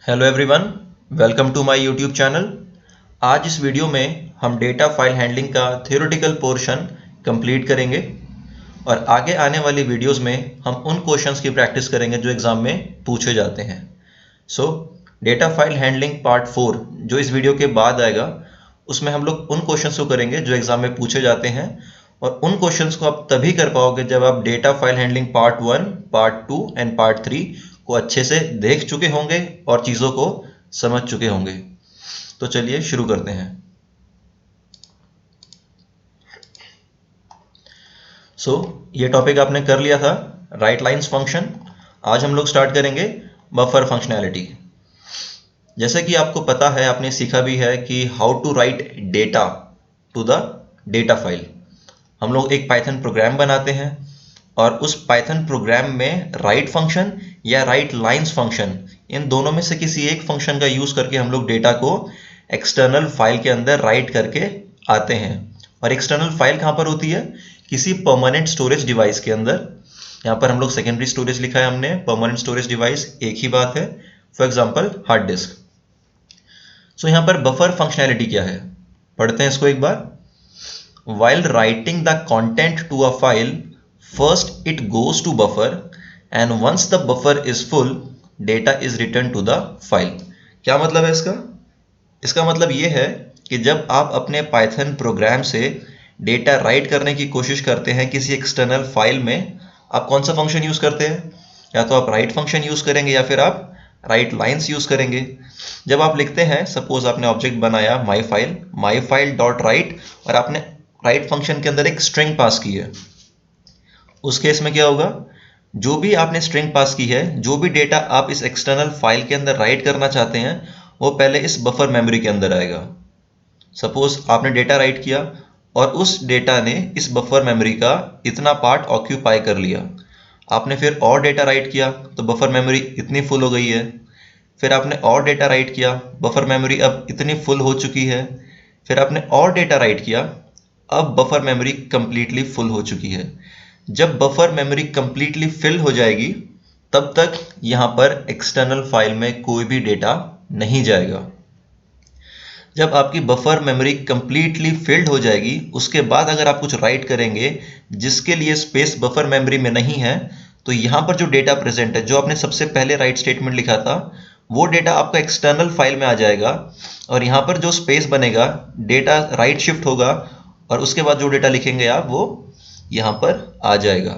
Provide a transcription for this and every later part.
Hello everyone, welcome to my YouTube channel. आज इस video में हम डेटा फाइल हैंडलिंग का थ्योरेटिकल पोर्शन कंप्लीट करेंगे और आगे आने वाली वीडियोस में हम उन क्वेश्चंस की प्रैक्टिस करेंगे जो एग्ज़ाम में पूछे जाते हैं। डेटा फाइल हैंडलिंग पार्ट 4 जो इस वीडियो के बाद आएगा, उसमें हम लोग उन क्वेश्चंस को करेंगे जो एग्ज़ाम में पूछे जाते हैं और उन क्वेश्चंस को आप तभी कर पाओगे जब आप data file handling part 1, part 2 and part 3 को अच्छे से देख चुके होंगे और चीज़ों को समझ चुके होंगे। तो चलिए शुरू करते हैं। ये टॉपिक आपने कर लिया था, राइट लाइन्स फंक्शन। आज हम लोग स्टार्ट करेंगे बफर फंक्शनैलिटी। जैसे कि आपको पता है, आपने सीखा भी है कि how to write data to the data file. हम लोग एक पाइथन प्रोग्राम बनाते हैं और उस पाइथन प्रोग्राम में राइट फंक्शन या राइट लाइन्स फंक्शन, इन दोनों में से किसी एक फंक्शन का यूज करके हम लोग डेटा को एक्सटर्नल फाइल के अंदर राइट करके आते हैं। और एक्सटर्नल फाइल कहाँ पर होती है? किसी परमानेंट स्टोरेज डिवाइस के अंदर। यहाँ पर हम लोग सेकेंडरी स्टोरेज लिखा है हमने, परमानेंट स्टोरेज डिवाइस एक ही बात है। For example hard disk. यहाँ पर बफर फंक्शनैलिटी क्या है, पढ़ते हैं इसको एक बार। While writing the content to a file, first it goes to buffer and once the buffer is full, data is returned to the file। क्या मतलब है इसका? इसका मतलब ये है कि जब आप अपने पाइथन प्रोग्राम से डेटा राइट करने की कोशिश करते हैं किसी एक्सटर्नल फाइल में, आप कौन सा फंक्शन यूज करते हैं? या तो आप राइट फंक्शन यूज करेंगे या फिर आप राइट लाइन्स यूज करेंगे। जब आप लिखते हैं, सपोज आपने ऑब्जेक्ट बनाया माई फाइल डॉट राइट और आपने राइट फंक्शन के अंदर एक स्ट्रिंग पास की है, उस केस में क्या होगा? जो भी आपने स्ट्रिंग पास की है, जो भी डेटा आप इस एक्सटर्नल फाइल के अंदर राइट करना चाहते हैं, वो पहले इस बफर मेमोरी के अंदर आएगा। सपोज आपने डेटा राइट किया और उस डेटा ने इस बफर मेमोरी का इतना पार्ट ऑक्यूपाई कर लिया। आपने फिर और डेटा राइट किया तो बफर मेमोरी इतनी फुल हो गई है। फिर आपने और डेटा राइट किया, बफर मेमोरी अब इतनी फुल हो चुकी है। फिर आपने और डेटा राइट किया, अब बफर मेमोरी कंप्लीटली फुल हो चुकी है। जब बफर मेमोरी कंप्लीटली फिल हो जाएगी, तब तक यहाँ पर एक्सटर्नल फाइल में कोई भी डेटा नहीं जाएगा। जब आपकी बफर मेमोरी कंप्लीटली फिल्ड हो जाएगी, उसके बाद अगर आप कुछ राइट करेंगे जिसके लिए स्पेस बफर मेमोरी में नहीं है, तो यहाँ पर जो डेटा प्रेजेंट है, जो आपने सबसे पहले राइट स्टेटमेंट लिखा था, वो डेटा आपका एक्सटर्नल फाइल में आ जाएगा और यहाँ पर जो स्पेस बनेगा, डेटा राइट शिफ्ट होगा और उसके बाद जो डेटा लिखेंगे आप, वो यहाँ पर आ जाएगा।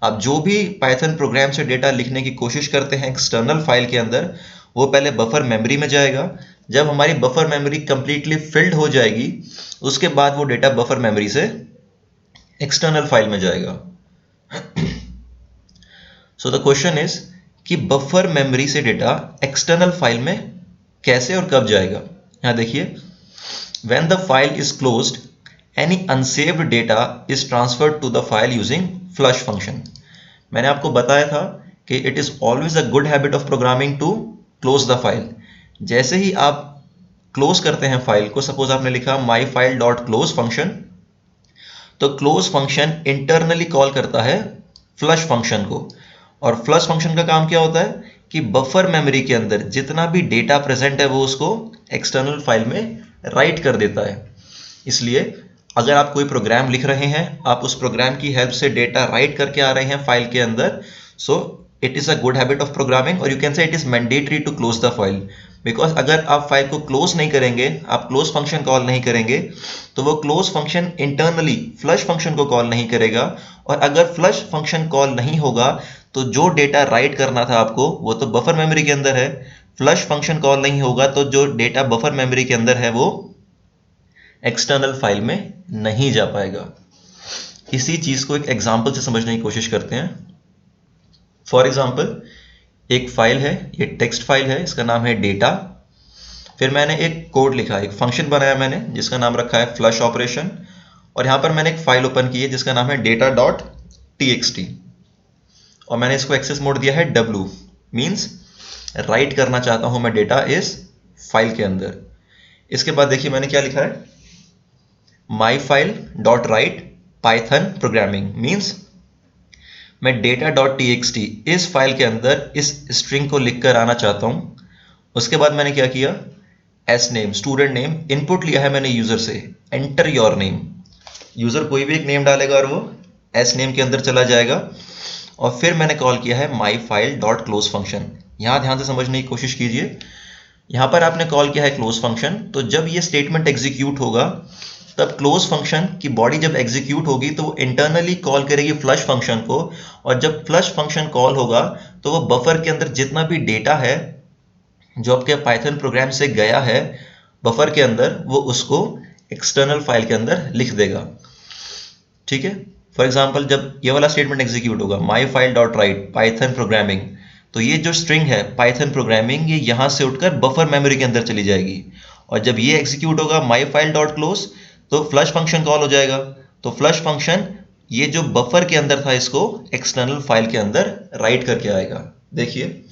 आप जो भी पाइथन प्रोग्राम से डेटा लिखने की कोशिश करते हैं एक्सटर्नल फाइल के अंदर, वो पहले बफर मेमोरी में जाएगा। जब हमारी बफर मेमोरी कंप्लीटली फिल्ड हो जाएगी, उसके बाद वो डेटा बफर मेमोरी से एक्सटर्नल फाइल में जाएगा। द क्वेश्चन इज कि बफर मेमोरी से डेटा एक्सटर्नल फाइल में कैसे और कब जाएगा। यहाँ देखिए, when the file is closed, any unsaved data is transferred to the file using flush function। मैंने आपको बताया था कि it is always a good habit of programming to close the file। जैसे ही आप क्लोज करते हैं फाइल को, सपोज आपने लिखा my file dot close function, तो क्लोज फंक्शन इंटरनली कॉल करता है फ्लश फंक्शन को। और फ्लश फंक्शन का काम क्या होता है कि बफर मेमोरी के अंदर जितना भी डेटा प्रेजेंट है, वो उसको एक्सटर्नल फाइल में राइट कर देता है। इसलिए अगर आप कोई प्रोग्राम लिख रहे हैं, आप उस प्रोग्राम की हेल्प से डेटा राइट करके आ रहे हैं फाइल के अंदर, so it is a good habit of programming और you can say it is mandatory to close the file. Because अगर आप फाइल को क्लोज नहीं करेंगे, आप क्लोज फंक्शन कॉल नहीं करेंगे, तो वो close function internally flush function को कॉल नहीं करेगा। और अगर फ्लश फंक्शन कॉल नहीं होगा, तो जो डेटा राइट करना था आपको, वो तो बफर मेमोरी के अंदर है। फ्लश फंक्शन कॉल नहीं होगा तो जो डेटा बफर मेमोरी के अंदर है, वो एक्सटर्नल फाइल में नहीं जा पाएगा। इसी चीज को एक एग्जांपल से समझने की कोशिश करते हैं। फॉर एग्जांपल, एक फाइल है, ये टेक्स्ट फाइल है, इसका नाम है डेटा। फिर मैंने एक कोड लिखा, एक फंक्शन बनाया मैंने जिसका नाम रखा है फ्लश ऑपरेशन, और यहां पर मैंने एक फाइल ओपन की है जिसका नाम है data.txt और मैंने इसको एक्सेस मोड दिया है W, मींस राइट करना चाहता हूं मैं डेटा इस फाइल के अंदर। इसके बाद देखिए मैंने क्या लिखा है, my file dot right Python programming, means मैं data.txt इस फाइल के अंदर इस स्ट्रिंग को लिख कर आना चाहता हूं उसके बाद मैंने क्या किया, S name student name input लिया है मैंने यूजर से, एंटर योर नेम, यूजर कोई भी एक नेम डालेगा और वो एस नेम के अंदर चला जाएगा। और फिर मैंने कॉल किया है my file dot close function. यहां ध्यान से समझने की कोशिश कीजिए, यहां पर आपने कॉल किया है क्लोज फंक्शन, तो जब ये स्टेटमेंट एग्जीक्यूट होगा तब क्लोज फंक्शन की बॉडी जब एग्जीक्यूट होगी तो वो इंटरनली कॉल करेगी फ्लश फंक्शन को, और जब फ्लश फंक्शन कॉल होगा तो वो बफर के अंदर जितना भी डेटा है जो आपके पाइथन प्रोग्राम से गया है बफर के अंदर, वो उसको एक्सटर्नल फाइल के अंदर लिख देगा। ठीक है, फॉर एग्जांपल जब ये वाला स्टेटमेंट एग्जीक्यूट होगा my file dot right Python programming, तो ये जो स्ट्रिंग है पाइथन प्रोग्रामिंग ये यहां से उठकर बफर मेमोरी के अंदर चली जाएगी। और जब ये एग्जीक्यूट होगा माई फाइल डॉट क्लोज, तो फ्लश फंक्शन कॉल हो जाएगा। तो फ्लश फंक्शन ये जो बफर के अंदर था इसको एक्सटर्नल फाइल के अंदर राइट करके आएगा। देखिए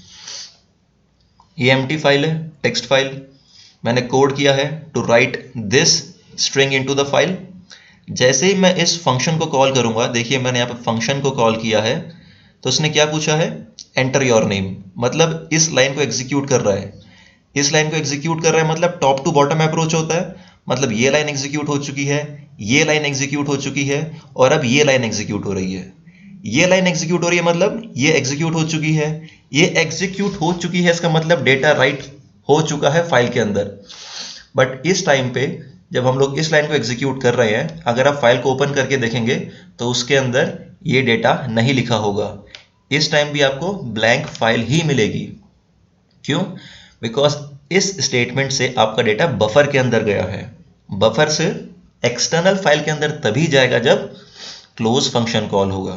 ये एम्प्टी फाइल है, टेक्स्ट फाइल, मैंने कोड किया है to write this string into the file. जैसे ही मैं इस फंक्शन को कॉल करूंगा, देखिए मैंने यहाँ पे फंक्शन को कॉल किया है, तो उसने क्या पूछा है, एंटर योर नेम, मतलब इस लाइन को एग्जीक्यूट कर रहा है। इस लाइन को एग्जीक्यूट कर रहा है मतलब टॉप टू बॉटम अप्रोच होता है, मतलब ये लाइन एग्जीक्यूट हो चुकी है, ये लाइन एग्जीक्यूट हो चुकी है, और अब ये लाइन एग्जीक्यूट हो रही है। ये लाइन एग्जीक्यूट हो रही है मतलब ये एग्जीक्यूट हो चुकी है, ये एग्जीक्यूट हो चुकी है इसका मतलब डेटा राइट हो चुका है फाइल के अंदर। बट इस टाइम पे जब हम लोग इस लाइन को एग्जीक्यूट कर रहे हैं, अगर आप फाइल को ओपन करके देखेंगे तो उसके अंदर ये डेटा नहीं लिखा होगा। इस टाइम भी आपको ब्लैंक फाइल ही मिलेगी। क्यों? बिकॉज इस स्टेटमेंट से आपका डेटा बफर के अंदर गया है। बफर से एक्सटर्नल फाइल के अंदर तभी जाएगा जब क्लोज फंक्शन कॉल होगा।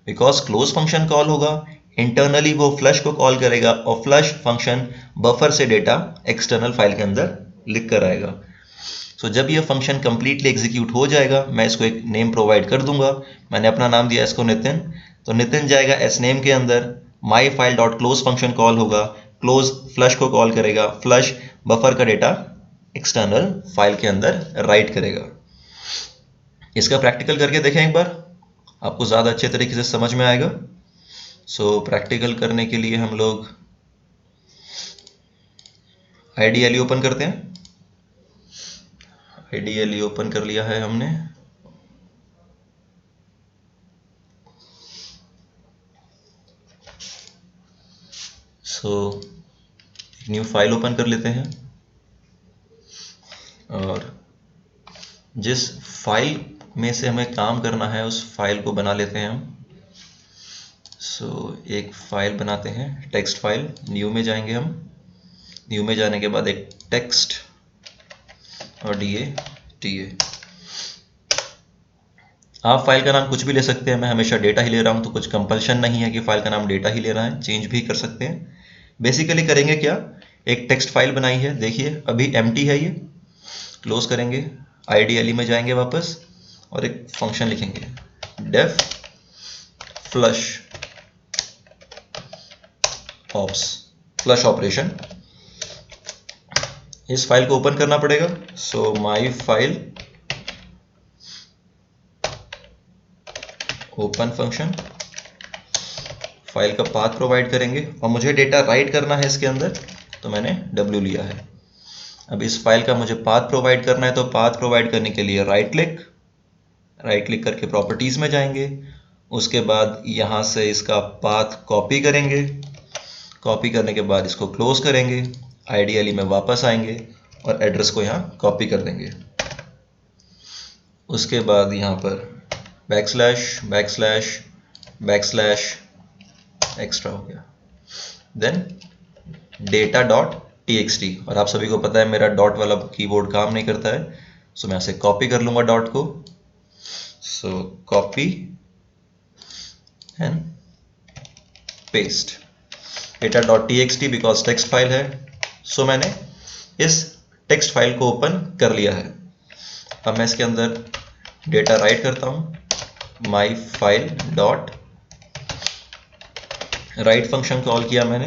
बिकॉज क्लोज फंक्शन कॉल होगा, इंटरनली वो फ्लश को कॉल करेगा और फ्लश फंक्शन बफर से डेटा एक्सटर्नल फाइल के अंदर लिख कर आएगा। सो जब ये फंक्शन कंप्लीटली एग्जीक्यूट हो जाएगा, मैं इसको एक नेम प्रोवाइड कर दूंगा। मैंने अपना नाम दिया इसको नितिन, तो नितिन जाएगा एस नेम के अंदर, my file dot close function call होगा, क्लोज फ्लश को कॉल करेगा, फ्लश बफर का डेटा एक्सटर्नल फाइल के अंदर राइट करेगा। इसका प्रैक्टिकल करके देखें एक बार, आपको ज़्यादा अच्छे तरीके से समझ में आएगा। सो प्रैक्टिकल करने के लिए हम लोग आईडीएलई ओपन करते हैं। आईडीएलई ओपन कर लिया है हमने। सो एक न्यू फाइल ओपन कर लेते हैं और जिस फाइल में से हमें काम करना है उस फाइल को बना लेते हैं हम। सो एक फाइल बनाते हैं, टेक्स्ट फाइल, न्यू में जाएंगे हम। न्यू में जाने के बाद एक टेक्स्ट और TA। आप फाइल का नाम कुछ भी ले सकते हैं, मैं हमेशा डेटा ही ले रहा हूं तो कुछ कंपल्शन नहीं है कि फाइल का नाम डेटा ही लेना है, चेंज भी कर सकते हैं। बेसिकली करेंगे क्या, एक टेक्स्ट फाइल बनाई है, देखिए अभी एम्प्टी है ये, क्लोज करेंगे, आईडीएलई में जाएंगे वापस और एक फंक्शन लिखेंगे def flush ops, flush operation. इस फाइल को ओपन करना पड़ेगा। So my file open function, file का पाथ प्रोवाइड करेंगे और मुझे डेटा राइट करना है इसके अंदर, तो मैंने W लिया है। अब इस फाइल का मुझे पाथ प्रोवाइड करना है, तो पाथ प्रोवाइड करने के लिए राइट क्लिक करके प्रॉपर्टीज में जाएंगे। उसके बाद यहाँ से इसका पाथ कॉपी करेंगे, कॉपी करने के बाद इसको क्लोज करेंगे, आईडीएलई में वापस आएंगे और एड्रेस को यहाँ कॉपी कर देंगे। उसके बाद यहाँ पर बैकस्लैश एक्स्ट्रा हो गया, देन data.txt, और आप सभी को पता है मेरा डॉट वाला कीबोर्ड काम नहीं करता है, सो मैं ऐसे कॉपी कर लूंगा डॉट को। सो copy and paste data.txt because text file है। सो मैंने इस टेक्स्ट फाइल को ओपन कर लिया है। अब मैं इसके अंदर डेटा राइट करता हूं, my file dot right function call किया मैंने,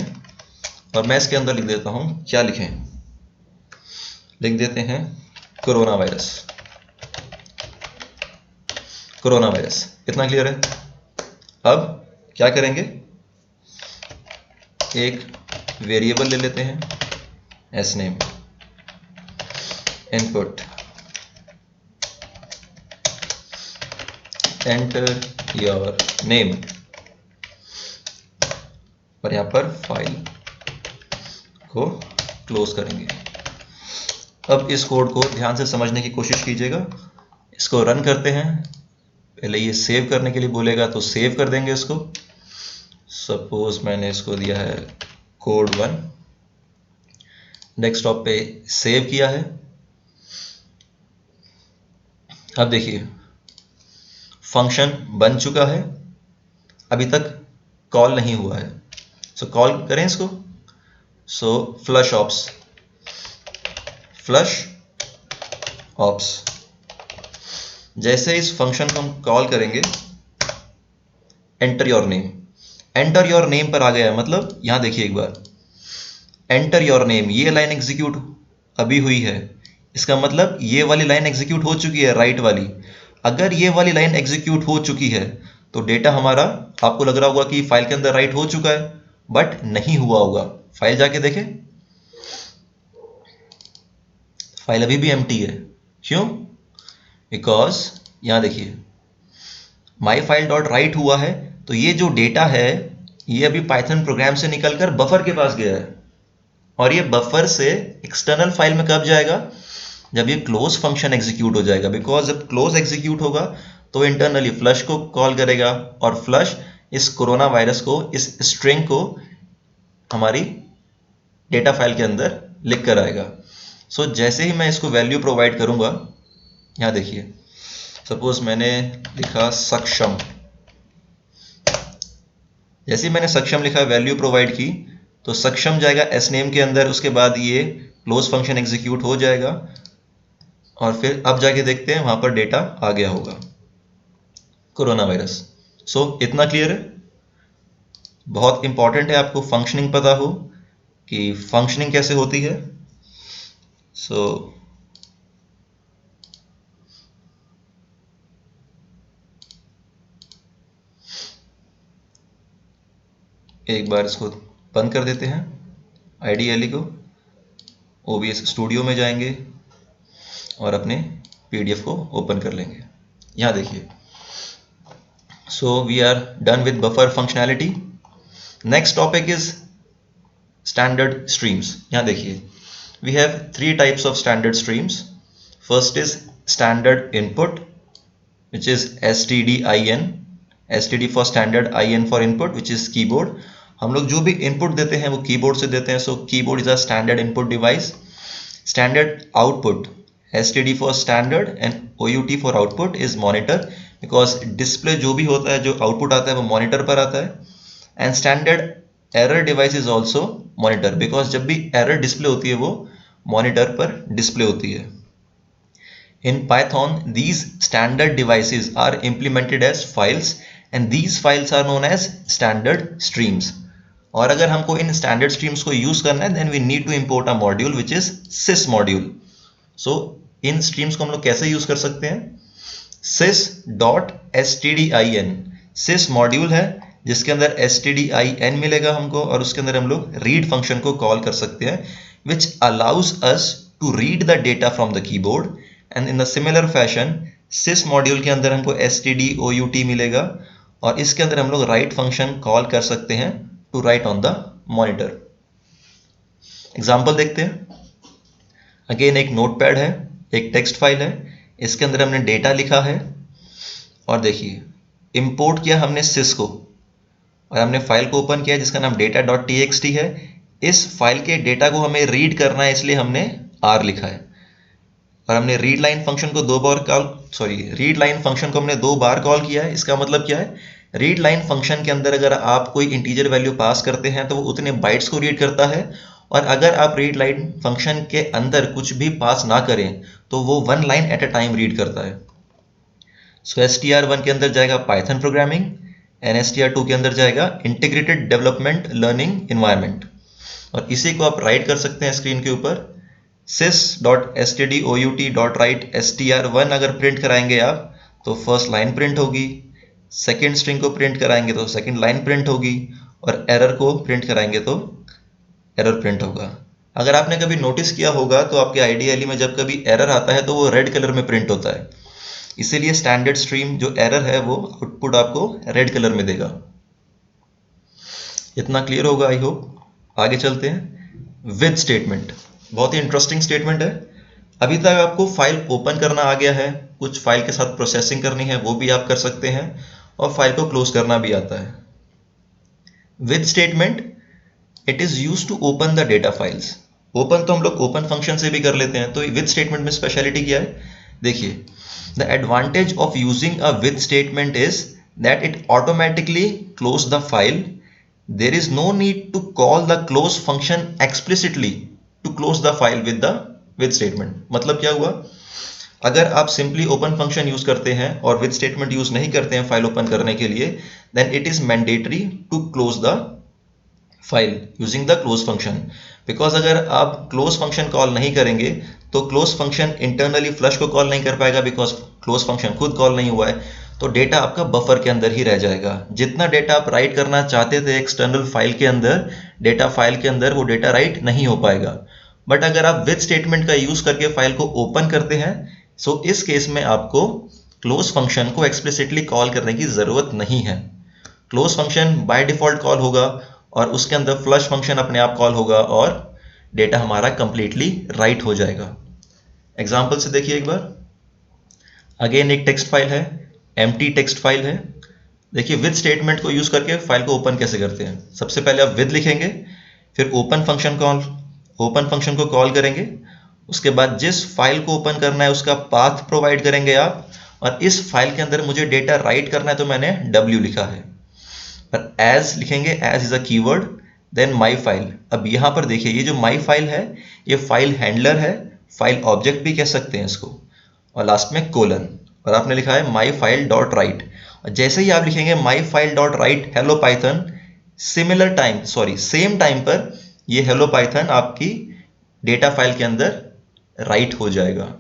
और मैं इसके अंदर लिख देता हूं, क्या लिखें, लिख देते हैं कोरोना वायरस। इतना क्लियर है। अब क्या करेंगे, एक वेरिएबल ले लेते हैं S name, input, enter your name, और यहाँ पर फाइल को क्लोज करेंगे। अब इस कोड को ध्यान से समझने की कोशिश कीजिएगा। इसको रन करते हैं। पहले ये सेव करने के लिए बोलेगा तो सेव कर देंगे इसको। सपोज मैंने इसको दिया है कोड 1, डेस्कटॉप पे सेव किया है। अब देखिए फंक्शन बन चुका है, अभी तक कॉल नहीं हुआ है। सो कॉल करें इसको। सो फ्लश ऑप्स, फ्लश ऑप्स, जैसे इस फंक्शन को हम कॉल करेंगे, enter your name, enter your name पर आ गया है। मतलब यहां देखिए एक बार, एंटर योर नेम, ये लाइन एग्जीक्यूट अभी हुई है। इसका मतलब ये वाली लाइन एग्जीक्यूट हो चुकी है, राइट वाली। अगर ये वाली लाइन एग्जीक्यूट हो चुकी है तो डेटा हमारा, आपको लग रहा होगा कि फाइल के अंदर राइट हो चुका है, बट नहीं हुआ होगा। फाइल जाके देखें, फाइल अभी भी एम्प्टी है। क्यों? बिकॉज यहां देखिए माई फाइल डॉट राइट हुआ है, तो ये जो डेटा है ये अभी पाइथन प्रोग्राम से निकलकर बफर के पास गया है, और ये बफर से एक्सटर्नल फाइल में कब जाएगा? जब ये क्लोज फंक्शन एग्जीक्यूट हो जाएगा। बिकॉज जब क्लोज एग्जीक्यूट होगा तो इंटरनली फ्लश को कॉल करेगा, और फ्लश इस कोरोना वायरस को, इस स्ट्रिंग को हमारी डेटा फाइल के अंदर लिख कर आएगा। सो जैसे ही मैं इसको वैल्यू प्रोवाइड करूंगा, यहां देखिए सपोज मैंने लिखा सक्षम, जैसे ही मैंने सक्षम लिखा, वैल्यू प्रोवाइड की, तो सक्षम जाएगा एस नेम के अंदर। उसके बाद ये क्लोज फंक्शन एग्जीक्यूट हो जाएगा, और फिर अब जाके देखते हैं वहां पर डेटा आ गया होगा, कोरोना वायरस। सो इतना क्लियर है। बहुत इंपॉर्टेंट है आपको फंक्शनिंग पता हो कि फंक्शनिंग कैसे होती है। सो एक बार इसको बंद कर देते हैं, आईडीएलई को, ओबीएस स्टूडियो में जाएंगे और अपने पीडीएफ को ओपन कर लेंगे। यहां देखिए, so we are done with buffer functionality. Next topic is standard streams. यहां देखिए we have 3 types of standard streams. First is standard input, which is stdin, std for standard, in for input, which is keyboard। हम लोग जो भी input देते हैं वो keyboard से देते हैं। So keyboard is a standard input device. Standard output, std for standard and out for output is monitor, because display जो भी होता है, जो आउटपुट आता है वो मॉनिटर पर आता है। And standard error device is also monitor, because जब भी एरर डिस्प्ले होती है वो मॉनिटर पर डिस्प्ले होती है। In Python, these standard devices are implemented as files, and these files are known as standard streams। और अगर हमको इन standard streams को use करना है, then we need to import a module which is sys module। So in streams को हम लोग कैसे use कर सकते हैं? sys.stdin, sys module है जिसके अंदर stdin मिलेगा हमको, और उसके अंदर हम लोग read function को कॉल कर सकते हैं, which allows us to read the data from the keyboard। And in the similar fashion sys module के अंदर हमको stdout मिलेगा, और इसके अंदर हम लोग राइट फंक्शन कॉल कर सकते हैं to write on the monitor. Example देखते हैं। अगेन एक नोटपैड है, एक टेक्स्ट फाइल है, इसके अंदर हमने डेटा लिखा है, और देखिए इंपोर्ट किया हमने sys को, और हमने फाइल को ओपन किया जिसका नाम data.txt है। इस फाइल के डेटा को हमें रीड करना है, इसलिए हमने r लिखा है, और हमने रीड लाइन फंक्शन को रीड लाइन फंक्शन को हमने 2 बार कॉल किया है। इसका मतलब क्या है? रीड लाइन फंक्शन के अंदर अगर आप कोई इंटीजर वैल्यू पास करते हैं तो वो उतने बाइट्स को रीड करता है, और अगर आप रीड लाइन फंक्शन के अंदर कुछ भी पास ना करें तो वो 1 line at a time read करता है। सो str1 के अंदर जाएगा पाइथन प्रोग्रामिंग, एंड str2 के अंदर जाएगा इंटीग्रेटेड डेवलपमेंट लर्निंग इन्वायरमेंट। और इसी को आप राइट कर सकते हैं स्क्रीन के ऊपर। sys.stdout.write str1 अगर प्रिंट कराएंगे आप तो फर्स्ट लाइन प्रिंट होगी, सेकेंड स्ट्रिंग को प्रिंट कराएंगे तो सेकेंड लाइन प्रिंट होगी, और एरर को प्रिंट कराएंगे तो एरर प्रिंट होगा। अगर आपने कभी नोटिस किया होगा तो आपके IDLE में जब कभी एरर आता है तो वो रेड कलर में प्रिंट होता है, इसीलिए स्टैंडर्ड स्ट्रीम जो एरर है वो आउटपुट आपको रेड कलर में देगा। इतना क्लियर होगा आई होप। आगे चलते हैं। विद स्टेटमेंट बहुत ही इंटरेस्टिंग स्टेटमेंट है। अभी तक आपको फाइल ओपन करना आ गया है, कुछ फाइल के साथ प्रोसेसिंग करनी है वो भी आप कर सकते हैं, और फाइल को क्लोज करना भी आता है। With statement it is use to open the data files. Open तो हम लोग ओपन फंक्शन से भी कर लेते हैं, तो विद स्टेटमेंट में स्पेशलिटी क्या है? देखिए, the advantage of using a with statement is that it automatically close the file. There is no need to call the close function explicitly to close the file with the with statement। मतलब क्या हुआ? अगर आप simply open function use करते हैं और with statement use नहीं करते हैं फाइल ओपन करने के लिए, then it is mandatory to close the file using the close function। Because अगर आप क्लोज फंक्शन कॉल नहीं करेंगे तो क्लोज फंक्शन इंटरनली फ्लश को कॉल नहीं कर पाएगा, बिकॉज क्लोज फंक्शन खुद कॉल नहीं हुआ है, तो डेटा आपका बफर के अंदर ही रह जाएगा। जितना डेटा आप राइट करना चाहते थे एक्सटर्नल फाइल के अंदर, डेटा फाइल के अंदर वो डेटा राइट नहीं हो पाएगा। बट अगर आप विद स्टेटमेंट का यूज करके फाइल को ओपन करते हैं, सो इस केस में आपको क्लोज फंक्शन को एक्सप्लिसिटली कॉल करने की जरूरत नहीं है। Close function by default call होगा और उसके अंदर फ्लश फंक्शन अपने आप कॉल होगा और डेटा हमारा कंप्लीटली राइट हो जाएगा। एग्जाम्पल से देखिए एक बार। अगेन एक टेक्स्ट फाइल है, एम्प्टी टेक्स्ट फाइल है। देखिए विद स्टेटमेंट को यूज करके फाइल को ओपन कैसे करते हैं। सबसे पहले आप विद लिखेंगे, फिर ओपन फंक्शन को कॉल करेंगे, उसके बाद जिस फाइल को ओपन करना है उसका पाथ प्रोवाइड करेंगे आप, और इस फाइल के अंदर मुझे डेटा राइट करना है तो मैंने w लिखा है, पर एज लिखेंगे, as is a keyword, then my file. अब यहां पर देखिए ये जो माई फाइल है ये फाइल हैंडलर है, फाइल ऑब्जेक्ट भी कह सकते हैं इसको, और लास्ट में कोलन, और आपने लिखा है माई फाइल डॉट राइट। और जैसे ही आप लिखेंगे my file dot right hello Python, same time पर ये हेलो पाइथन आपकी डेटा फाइल के अंदर राइट हो जाएगा।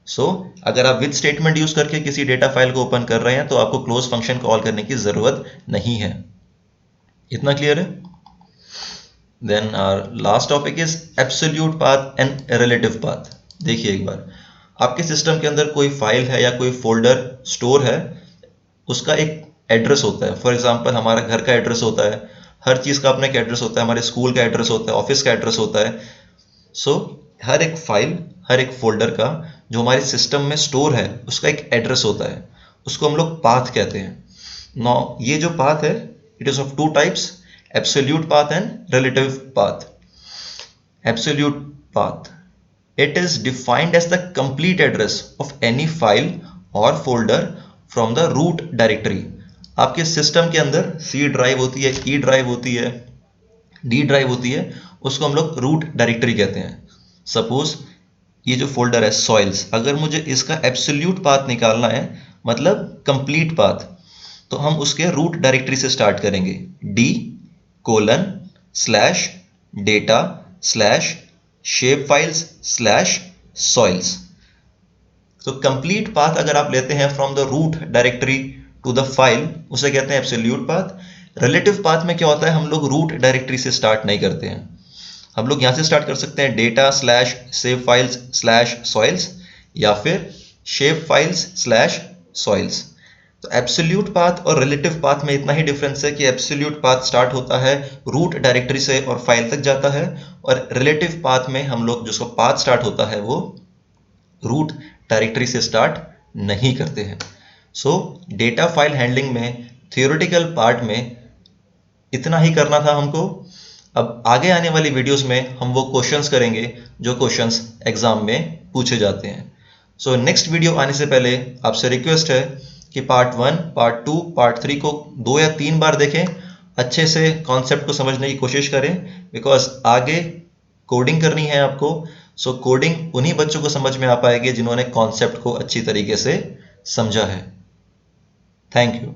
सो अगर आप विद स्टेटमेंट यूज करके किसी डेटा फाइल को ओपन कर रहे हैं तो आपको क्लोज फंक्शन कॉल करने की जरूरत नहीं है। इतना क्लियर है? Then our last topic is absolute path and relative path. देखिए एक बार, आपके सिस्टम के अंदर कोई फाइल है या कोई फोल्डर स्टोर है, उसका एक एड्रेस होता है। फॉर एग्जांपल हमारा घर का एड्रेस होता है, हर चीज़ का अपना एक एड्रेस होता है, हमारे स्कूल का एड्रेस होता है, ऑफिस का एड्रेस होता है। सो हर एक फाइल, हर एक फोल्डर का जो हमारे सिस्टम में स्टोर है उसका एक एड्रेस होता है, उसको हम लोग पाथ कहते हैं। नौ ये जो पाथ है it is of two types, absolute path and relative path. Absolute path, it is defined as the complete address of any file or folder from the root directory। आपके सिस्टम के अंदर C drive होती है, E drive होती है, D drive होती है, उसको हम लोग रूट डायरेक्टरी कहते हैं। सपोज ये जो फोल्डर है सॉइल्स, अगर मुझे इसका एब्सोल्यूट पाथ निकालना है, मतलब कंप्लीट पाथ, तो हम उसके रूट डायरेक्टरी से स्टार्ट करेंगे, d:/data/shapefiles/soils। तो कंप्लीट पाथ अगर आप लेते हैं from the root directory to the file, उसे कहते हैं एब्सोल्यूट पाथ। रिलेटिव पाथ में क्या होता है, हम लोग रूट डायरेक्टरी से स्टार्ट नहीं करते हैं, हम लोग यहां से स्टार्ट कर सकते हैं data/shapefiles/soils या फिर shapefiles/soils। तो एब्सोल्यूट पाथ और रिलेटिव पाथ में इतना ही डिफरेंस है कि एब्सोल्यूट पाथ स्टार्ट होता है रूट डायरेक्टरी से और फाइल तक जाता है, और रिलेटिव पाथ में हम लोग जिसको पाथ स्टार्ट होता है वो रूट डायरेक्टरी से स्टार्ट नहीं करते हैं। सो डेटा फाइल हैंडलिंग में थियोरेटिकल पार्ट में इतना ही करना था हमको। अब आगे आने वाली वीडियोस में हम वो क्वेश्चंस करेंगे जो क्वेश्चंस एग्जाम में पूछे जाते हैं। सो नेक्स्ट वीडियो आने से पहले आपसे रिक्वेस्ट है कि पार्ट 1, पार्ट 2, पार्ट 3 को 2 या 3 बार देखें, अच्छे से कॉन्सेप्ट को समझने की कोशिश करें, बिकॉज आगे कोडिंग करनी है आपको। सो कोडिंग उन्हीं बच्चों को समझ में आ पाएगी जिन्होंने कॉन्सेप्ट को अच्छी तरीके से समझा है। Thank you.